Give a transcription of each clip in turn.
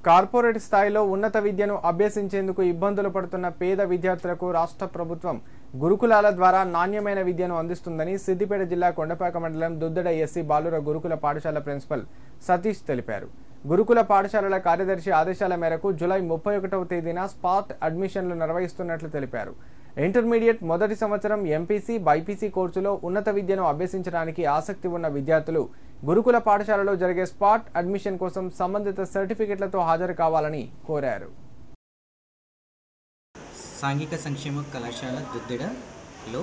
Corporate స్థాయిలో ఉన్నత విద్యను అభ్యసించేందుకు ఇబ్బందులు పడుతున్న పేద విద్యార్థులకు రాష్ట్ర ప్రభుత్వం గురుకులాల ద్వారా నాణ్యమైన విద్యను అందిస్తుందని సిద్దిపేట జిల్లా కొండపాక మండలం దుద్దడ ఎస్సీ బాలుర గురుకుల పాఠశాల ప్రిన్సిపల్ సతీష్ తెలిపారు. గురుకుల పాఠశాలల కార్యదర్శి ఆదేశాల మేరకు జూలై 31వ తేదీన స్పాట్ అడ్మిషన్లు నిర్వహిస్తున్నట్లు తెలిపారు. ఇంటర్మీడియట్ మొదటి సంవత్సరం ఎంపీసీ, బైపీసీ కోర్సులో ఉన్నత విద్యను అభ్యసించడానికి ఆసక్తి ఉన్న విద్యార్థులు గురుకుల పాఠశాలలో జరిగే స్పాట్ అడ్మిషన్ కోసం సంబంధిత సర్టిఫికెట్లతో హాజరు కావాలని కోరారు. సాంఘిక సంక్షేమ కళాశాల దుద్దెడలో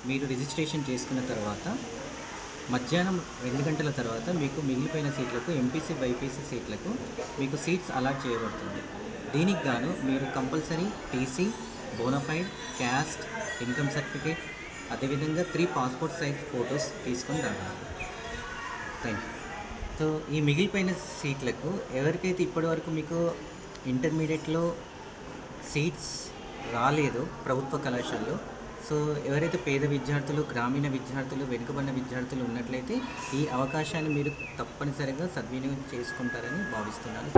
మీరు రిజిస్ట్రేషన్ చేసుకున్న తర్వాత మధ్యాహ్నం 2 గంటల తర్వాత మీకు మిగిలిపోయిన సీట్లకు ఎంపీసీ, బైపీసీ సీట్లకు మీకు సీట్స్ అలాట్ చేయబడుతుంది. దీనికి గాను మీరు compulsory TC, bonafide, caste, income certificate, అదేవిధంగా 3 పాస్పోర్ట్ సైజ్ ఫొటోస్ తీసుకొని రావాలి. Thank you. సో ఈ మిగిలిపోయిన సీట్లకు ఎవరికైతే ఇప్పటివరకు మీకు ఇంటర్మీడియట్లో సీట్స్ రాలేదో ప్రభుత్వ కళాశాలలో, సో ఎవరైతే పేద విద్యార్థులు, గ్రామీణ విద్యార్థులు, వెనుకబడిన విద్యార్థులు ఉన్నట్లయితే ఈ అవకాశాన్ని మీరు తప్పనిసరిగా సద్వినియోగం చేసుకుంటారని భావిస్తున్నాను.